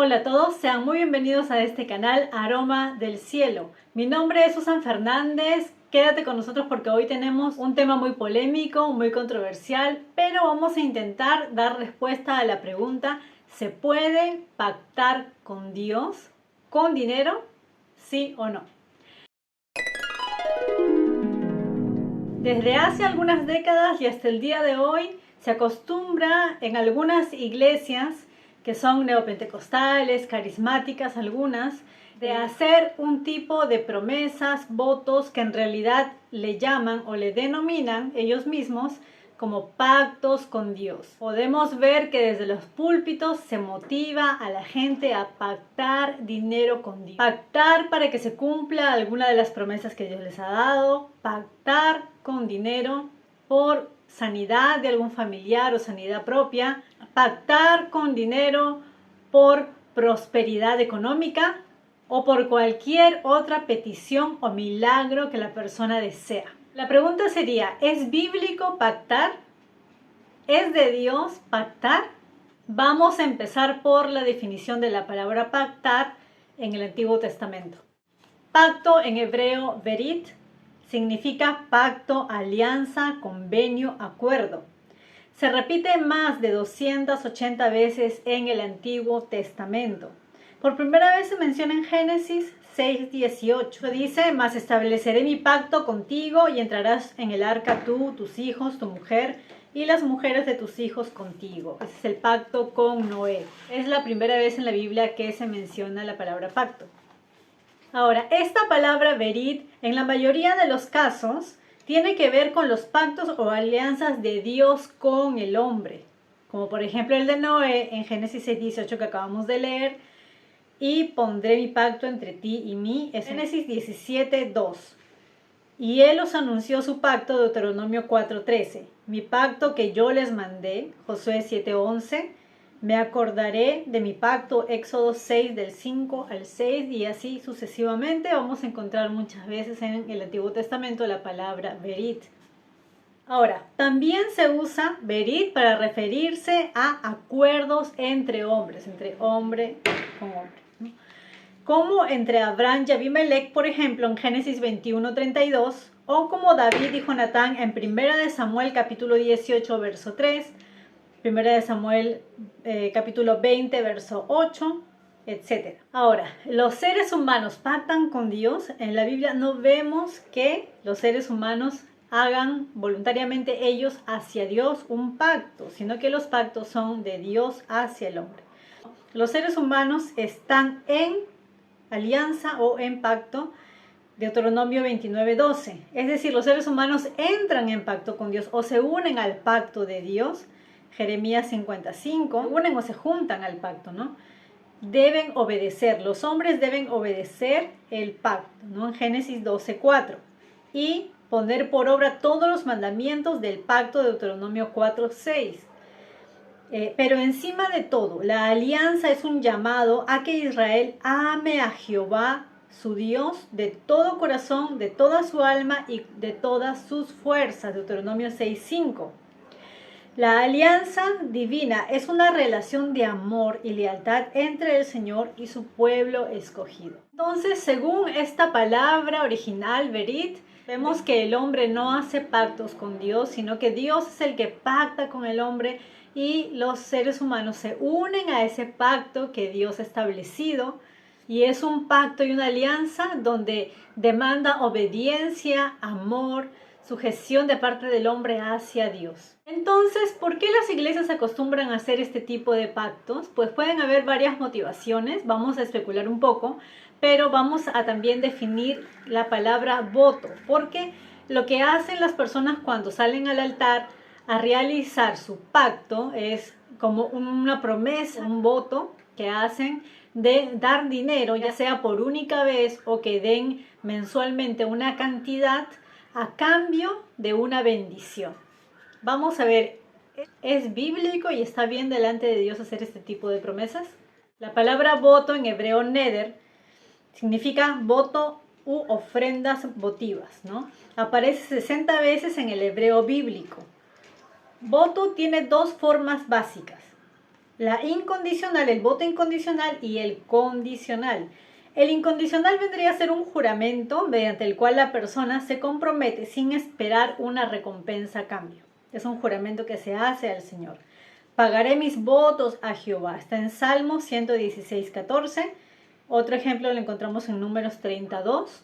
Hola a todos, sean muy bienvenidos a este canal Aroma del Cielo. Mi nombre es Susan Fernández, quédate con nosotros porque hoy tenemos un tema muy polémico, muy controversial, pero vamos a intentar dar respuesta a la pregunta: ¿se puede pactar con Dios con dinero? ¿Sí o no? Desde hace algunas décadas y hasta el día de hoy se acostumbra en algunas iglesias que son neopentecostales, carismáticas algunas, de hacer un tipo de promesas, votos que en realidad le llaman o le denominan ellos mismos como pactos con Dios. Podemos ver que desde los púlpitos se motiva a la gente a pactar dinero con Dios. Pactar para que se cumpla alguna de las promesas que Dios les ha dado. Pactar con dinero por sanidad de algún familiar o sanidad propia. Pactar con dinero por prosperidad económica o por cualquier otra petición o milagro que la persona desea. La pregunta sería: ¿es bíblico pactar? ¿Es de Dios pactar? Vamos a empezar por la definición de la palabra pactar en el Antiguo Testamento. Pacto en hebreo berit significa pacto, alianza, convenio, acuerdo. Se repite más de 280 veces en el Antiguo Testamento. Por primera vez se menciona en Génesis 6:18. Dice: mas estableceré mi pacto contigo y entrarás en el arca tú, tus hijos, tu mujer y las mujeres de tus hijos contigo. Ese es el pacto con Noé. Es la primera vez en la Biblia que se menciona la palabra pacto. Ahora, esta palabra berit en la mayoría de los casos tiene que ver con los pactos o alianzas de Dios con el hombre, como por ejemplo el de Noé en Génesis 6:18 que acabamos de leer: y pondré mi pacto entre ti y mí, es Génesis 17:2. Y él os anunció su pacto, Deuteronomio 4:13. Mi pacto que yo les mandé, Josué 7:11. Me acordaré de mi pacto, Éxodo 6 del 5 al 6, y así sucesivamente. Vamos a encontrar muchas veces en el Antiguo Testamento la palabra berit. Ahora, también se usa berit para referirse a acuerdos entre hombres, entre hombre con hombre, ¿no? Como entre Abraham y Abimelech, por ejemplo, en Génesis 21:32, o como David y Jonatán en 1 de Samuel capítulo 18, verso 3, 1 de Samuel capítulo 20, verso 8, etc. Ahora, ¿los seres humanos pactan con Dios? En la Biblia no vemos que los seres humanos hagan voluntariamente ellos hacia Dios un pacto, sino que los pactos son de Dios hacia el hombre. Los seres humanos están en alianza o en pacto, Deuteronomio 29:12. Es decir, los seres humanos entran en pacto con Dios o se unen al pacto de Dios. Jeremías 55, unen o se juntan al pacto, ¿no? Deben obedecer, los hombres deben obedecer el pacto, ¿no? En Génesis 12:4. Y poner por obra todos los mandamientos del pacto, de Deuteronomio 4:6. Pero encima de todo, la alianza es un llamado a que Israel ame a Jehová, su Dios, de todo corazón, de toda su alma y de todas sus fuerzas. Deuteronomio 6:5. La alianza divina es una relación de amor y lealtad entre el Señor y su pueblo escogido. Entonces, según esta palabra original, berit, vemos que el hombre no hace pactos con Dios, sino que Dios es el que pacta con el hombre y los seres humanos se unen a ese pacto que Dios ha establecido. Y es un pacto y una alianza donde demanda obediencia, amor, sujeción de parte del hombre hacia Dios. Entonces, ¿por qué las iglesias acostumbran a hacer este tipo de pactos? Pues pueden haber varias motivaciones, vamos a especular un poco, pero vamos a también definir la palabra voto, porque lo que hacen las personas cuando salen al altar a realizar su pacto es como una promesa, un voto que hacen de dar dinero, ya sea por única vez o que den mensualmente una cantidad a cambio de una bendición. Vamos a ver, ¿es bíblico y está bien delante de Dios hacer este tipo de promesas? La palabra voto en hebreo neder significa voto u ofrendas votivas, ¿no? Aparece 60 veces en el hebreo bíblico. Voto tiene dos formas básicas. La incondicional, el voto incondicional y el condicional. El incondicional vendría a ser un juramento mediante el cual la persona se compromete sin esperar una recompensa a cambio. Es un juramento que se hace al Señor. Pagaré mis votos a Jehová. Está en Salmos 116, 14. Otro ejemplo lo encontramos en Números 32.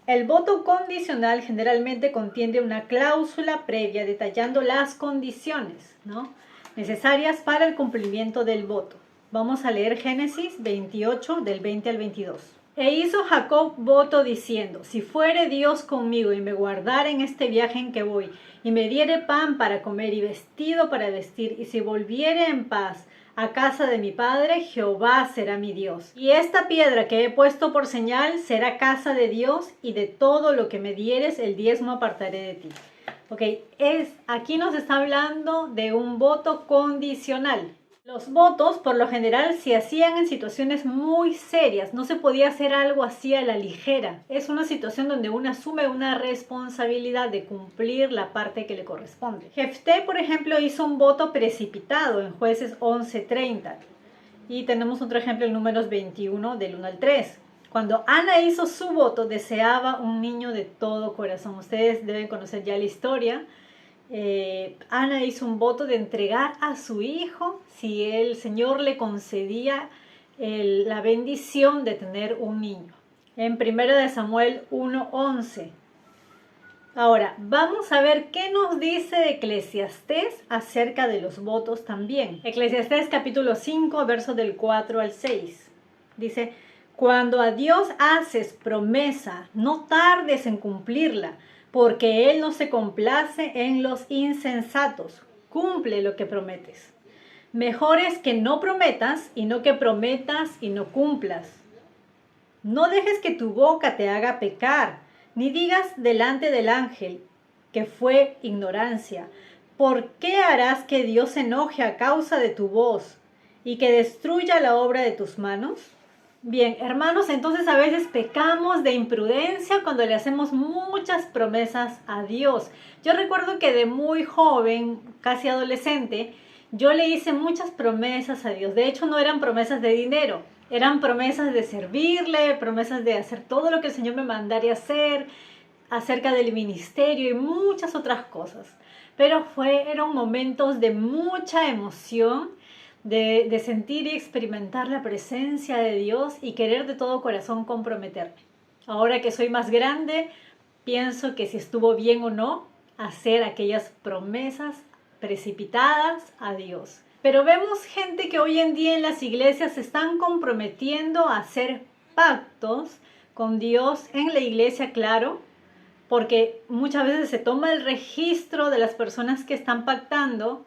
El voto condicional generalmente contiene una cláusula previa detallando las condiciones, ¿no?, necesarias para el cumplimiento del voto. Vamos a leer Génesis 28, del 20 al 22. E hizo Jacob voto diciendo: si fuere Dios conmigo y me guardare en este viaje en que voy, y me diere pan para comer y vestido para vestir, y si volviere en paz a casa de mi padre, Jehová será mi Dios. Y esta piedra que he puesto por señal será casa de Dios, y de todo lo que me dieres el diezmo apartaré de ti. Ok, aquí nos está hablando de un voto condicional. Los votos, por lo general, se hacían en situaciones muy serias. No se podía hacer algo así a la ligera. Es una situación donde uno asume una responsabilidad de cumplir la parte que le corresponde. Jefté, por ejemplo, hizo un voto precipitado en Jueces 11:30. Y tenemos otro ejemplo en Números 21, del 1 al 3. Cuando Ana hizo su voto, deseaba un niño de todo corazón. Ustedes deben conocer ya la historia. Ana hizo un voto de entregar a su hijo si el Señor le concedía la bendición de tener un niño. En 1 Samuel 1:11. Ahora, vamos a ver qué nos dice Eclesiastés acerca de los votos también. Eclesiastés capítulo 5, versos del 4 al 6. Dice: cuando a Dios haces promesa, no tardes en cumplirla, porque Él no se complace en los insensatos. Cumple lo que prometes. Mejor es que no prometas y no que prometas y no cumplas. No dejes que tu boca te haga pecar, ni digas delante del ángel que fue ignorancia. ¿Por qué harás que Dios se enoje a causa de tu voz y que destruya la obra de tus manos? Bien, hermanos, entonces a veces pecamos de imprudencia cuando le hacemos muchas promesas a Dios. Yo recuerdo que de muy joven, casi adolescente, yo le hice muchas promesas a Dios. De hecho, no eran promesas de dinero, eran promesas de servirle, promesas de hacer todo lo que el Señor me mandara hacer, acerca del ministerio y muchas otras cosas. Pero eran momentos de mucha emoción, de sentir y experimentar la presencia de Dios y querer de todo corazón comprometerme. Ahora que soy más grande, pienso que si estuvo bien o no hacer aquellas promesas precipitadas a Dios. Pero vemos gente que hoy en día en las iglesias se están comprometiendo a hacer pactos con Dios en la iglesia, claro, porque muchas veces se toma el registro de las personas que están pactando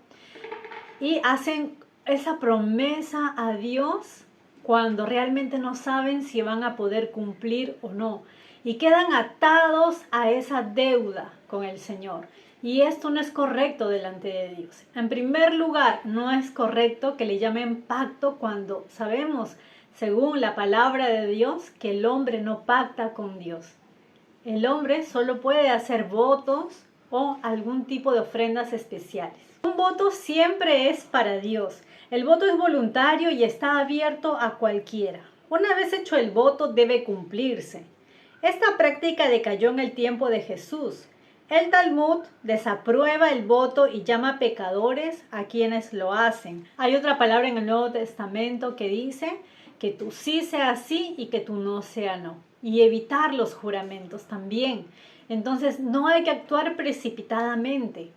y hacen esa promesa a Dios cuando realmente no saben si van a poder cumplir o no. Y quedan atados a esa deuda con el Señor. Y esto no es correcto delante de Dios. En primer lugar, no es correcto que le llamen pacto cuando sabemos, según la palabra de Dios, que el hombre no pacta con Dios. El hombre solo puede hacer votos o algún tipo de ofrendas especiales. Un voto siempre es para Dios. El voto es voluntario y está abierto a cualquiera. Una vez hecho el voto, debe cumplirse. Esta práctica decayó en el tiempo de Jesús. El Talmud desaprueba el voto y llama pecadores a quienes lo hacen. Hay otra palabra en el Nuevo Testamento que dice que tú sí sea sí y que tú no sea no. Y evitar los juramentos también. Entonces no hay que actuar precipitadamente,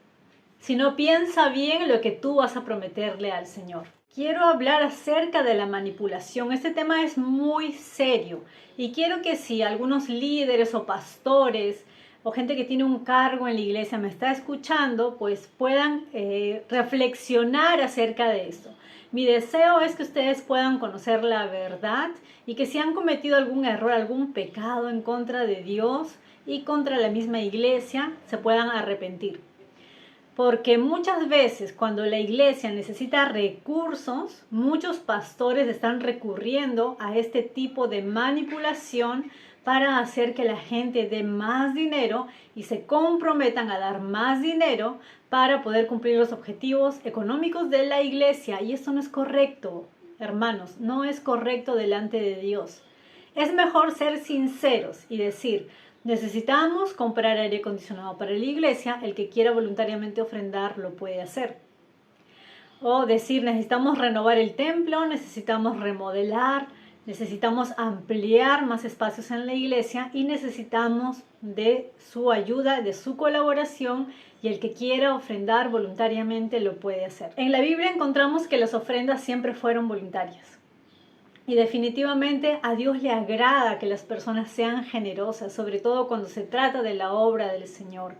sino piensa bien lo que tú vas a prometerle al Señor. Quiero hablar acerca de la manipulación. Este tema es muy serio y quiero que si algunos líderes o pastores o gente que tiene un cargo en la iglesia me está escuchando, pues puedan reflexionar acerca de esto. Mi deseo es que ustedes puedan conocer la verdad y que si han cometido algún error, algún pecado en contra de Dios y contra la misma iglesia, se puedan arrepentir. Porque muchas veces cuando la iglesia necesita recursos, muchos pastores están recurriendo a este tipo de manipulación para hacer que la gente dé más dinero y se comprometan a dar más dinero para poder cumplir los objetivos económicos de la iglesia. Y esto no es correcto, hermanos, no es correcto delante de Dios. Es mejor ser sinceros y decir: necesitamos comprar aire acondicionado para la iglesia, el que quiera voluntariamente ofrendar lo puede hacer. O decir: necesitamos renovar el templo, necesitamos remodelar, necesitamos ampliar más espacios en la iglesia y necesitamos de su ayuda, de su colaboración, y el que quiera ofrendar voluntariamente lo puede hacer. En la Biblia encontramos que las ofrendas siempre fueron voluntarias. Y definitivamente a Dios le agrada que las personas sean generosas, sobre todo cuando se trata de la obra del Señor.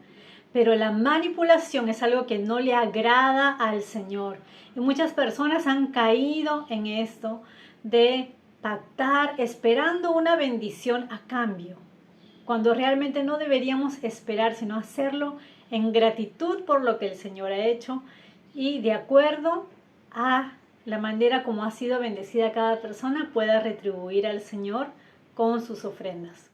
Pero la manipulación es algo que no le agrada al Señor. Y muchas personas han caído en esto de pactar esperando una bendición a cambio, cuando realmente no deberíamos esperar, sino hacerlo en gratitud por lo que el Señor ha hecho y de acuerdo a la manera como ha sido bendecida cada persona pueda retribuir al Señor con sus ofrendas.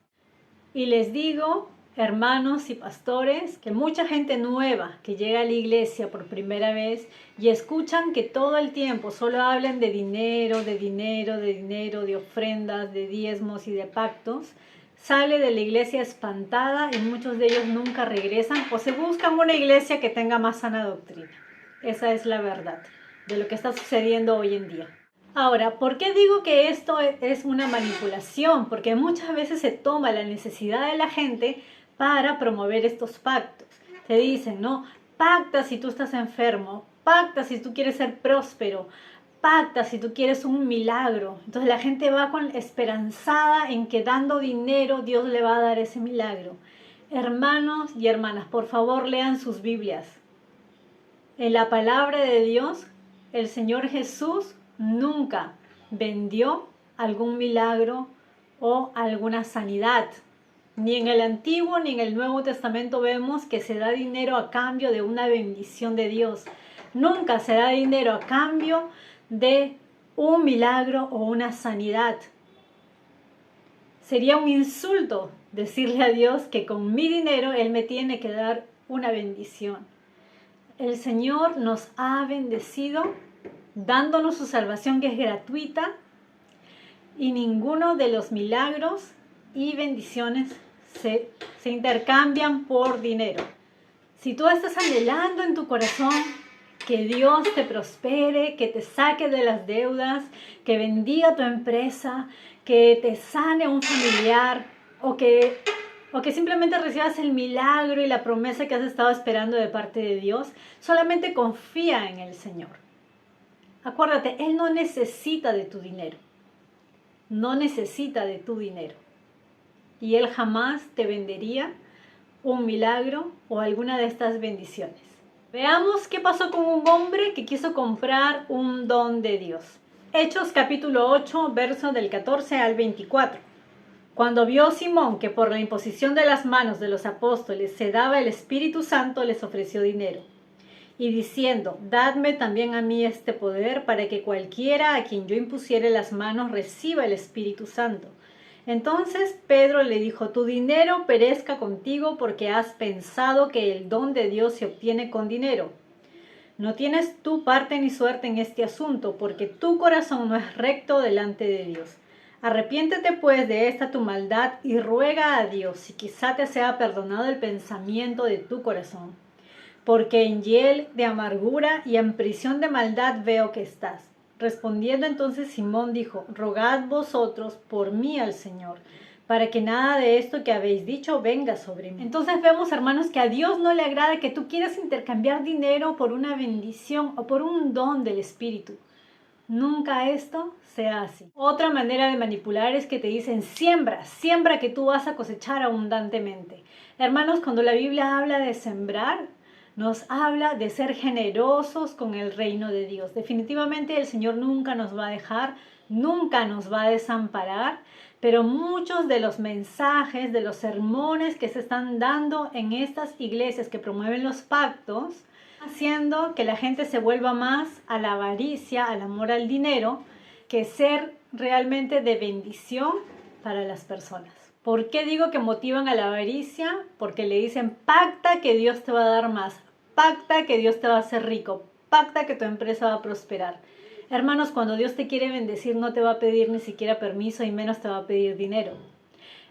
Y les digo, hermanos y pastores, que mucha gente nueva que llega a la iglesia por primera vez y escuchan que todo el tiempo solo hablan de dinero, de dinero, de dinero, de ofrendas, de diezmos y de pactos, sale de la iglesia espantada y muchos de ellos nunca regresan o se buscan una iglesia que tenga más sana doctrina. Esa es la verdad de lo que está sucediendo hoy en día. Ahora, ¿por qué digo que esto es una manipulación? Porque muchas veces se toma la necesidad de la gente para promover estos pactos. Te dicen, ¿no? Pacta si tú estás enfermo, pacta si tú quieres ser próspero, pacta si tú quieres un milagro. Entonces la gente va esperanzada en que dando dinero Dios le va a dar ese milagro. Hermanos y hermanas, por favor lean sus Biblias. En la palabra de Dios, el Señor Jesús nunca vendió algún milagro o alguna sanidad. Ni en el Antiguo ni en el Nuevo Testamento vemos que se da dinero a cambio de una bendición de Dios. Nunca se da dinero a cambio de un milagro o una sanidad. Sería un insulto decirle a Dios que con mi dinero Él me tiene que dar una bendición. El Señor nos ha bendecido dándonos su salvación, que es gratuita, y ninguno de los milagros y bendiciones se intercambian por dinero. Si tú estás anhelando en tu corazón que Dios te prospere, que te saque de las deudas, que bendiga tu empresa, que te sane un familiar o que simplemente recibas el milagro y la promesa que has estado esperando de parte de Dios, solamente confía en el Señor. Acuérdate, Él no necesita de tu dinero. No necesita de tu dinero. Y Él jamás te vendería un milagro o alguna de estas bendiciones. Veamos qué pasó con un hombre que quiso comprar un don de Dios. Hechos capítulo 8, verso del 14 al 24. Cuando vio Simón que por la imposición de las manos de los apóstoles se daba el Espíritu Santo, les ofreció dinero. Y diciendo, dadme también a mí este poder para que cualquiera a quien yo impusiere las manos reciba el Espíritu Santo. Entonces Pedro le dijo, tu dinero perezca contigo porque has pensado que el don de Dios se obtiene con dinero. No tienes tú parte ni suerte en este asunto, porque tu corazón no es recto delante de Dios. Arrepiéntete pues de esta tu maldad y ruega a Dios si quizá te sea perdonado el pensamiento de tu corazón. Porque en hiel de amargura y en prisión de maldad veo que estás. Respondiendo entonces Simón dijo, rogad vosotros por mí al Señor, para que nada de esto que habéis dicho venga sobre mí. Entonces vemos, hermanos, que a Dios no le agrada que tú quieras intercambiar dinero por una bendición o por un don del Espíritu. Nunca esto sea así. Otra manera de manipular es que te dicen, siembra que tú vas a cosechar abundantemente. Hermanos, cuando la Biblia habla de sembrar, nos habla de ser generosos con el reino de Dios. Definitivamente el Señor nunca nos va a dejar, nunca nos va a desamparar, pero muchos de los mensajes, de los sermones que se están dando en estas iglesias que promueven los pactos, haciendo que la gente se vuelva más a la avaricia, al amor al dinero, que ser realmente de bendición para las personas. ¿Por qué digo que motivan a la avaricia? Porque le dicen, pacta que Dios te va a dar más, pacta que Dios te va a hacer rico, pacta que tu empresa va a prosperar. Hermanos, cuando Dios te quiere bendecir, no te va a pedir ni siquiera permiso y menos te va a pedir dinero.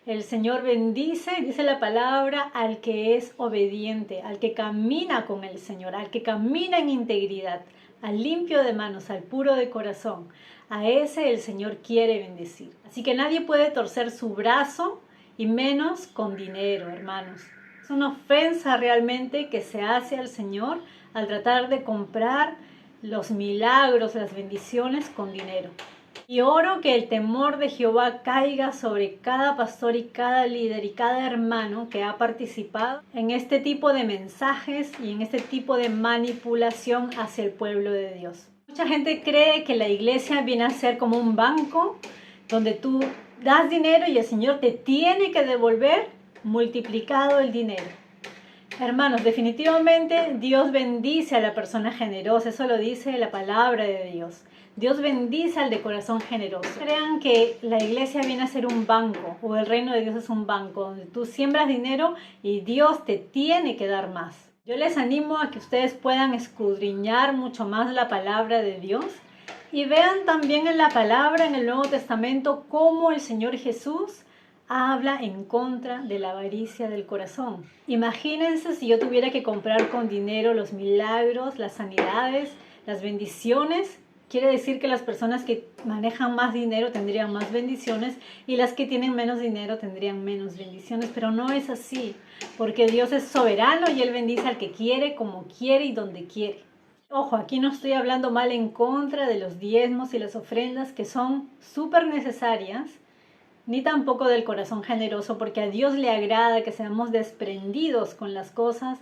El Señor bendice, dice la palabra, al que es obediente, al que camina con el Señor, al que camina en integridad, al limpio de manos, al puro de corazón. A ese el Señor quiere bendecir. Así que nadie puede torcer su brazo y menos con dinero, hermanos. Es una ofensa realmente que se hace al Señor al tratar de comprar los milagros, las bendiciones con dinero. Y oro que el temor de Jehová caiga sobre cada pastor y cada líder y cada hermano que ha participado en este tipo de mensajes y en este tipo de manipulación hacia el pueblo de Dios. Mucha gente cree que la iglesia viene a ser como un banco donde tú das dinero y el Señor te tiene que devolver multiplicado el dinero. Hermanos, definitivamente Dios bendice a la persona generosa, eso lo dice la palabra de Dios. Dios bendice al de corazón generoso. Crean que la iglesia viene a ser un banco o el reino de Dios es un banco donde tú siembras dinero y Dios te tiene que dar más. Yo les animo a que ustedes puedan escudriñar mucho más la palabra de Dios y vean también en la palabra en el Nuevo Testamento cómo el Señor Jesús habla en contra de la avaricia del corazón. Imagínense si yo tuviera que comprar con dinero los milagros, las sanidades, las bendiciones. Quiere decir que las personas que manejan más dinero tendrían más bendiciones y las que tienen menos dinero tendrían menos bendiciones, pero no es así, porque Dios es soberano y Él bendice al que quiere, como quiere y donde quiere. Ojo, aquí no estoy hablando mal en contra de los diezmos y las ofrendas que son súper necesarias, ni tampoco del corazón generoso, porque a Dios le agrada que seamos desprendidos con las cosas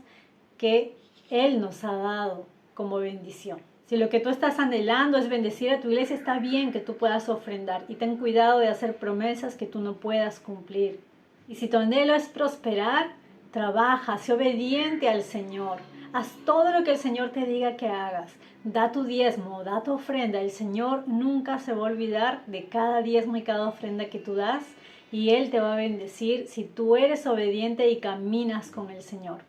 que Él nos ha dado como bendición. Si lo que tú estás anhelando es bendecir a tu iglesia, está bien que tú puedas ofrendar y ten cuidado de hacer promesas que tú no puedas cumplir. Y si tu anhelo es prosperar, trabaja, sé obediente al Señor. Haz todo lo que el Señor te diga que hagas. Da tu diezmo, da tu ofrenda. El Señor nunca se va a olvidar de cada diezmo y cada ofrenda que tú das y Él te va a bendecir si tú eres obediente y caminas con el Señor.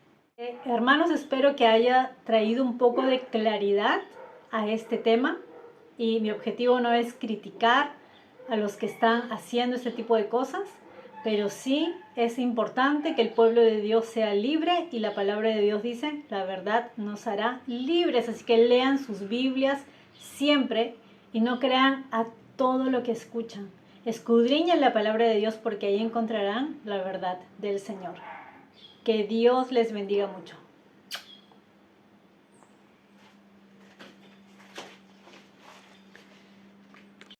Hermanos, espero que haya traído un poco de claridad a este tema y mi objetivo no es criticar a los que están haciendo este tipo de cosas, pero sí es importante que el pueblo de Dios sea libre y la palabra de Dios dice, la verdad nos hará libres, así que lean sus Biblias siempre y no crean a todo lo que escuchan. Escudriñen la palabra de Dios porque ahí encontrarán la verdad del Señor. Que Dios les bendiga mucho.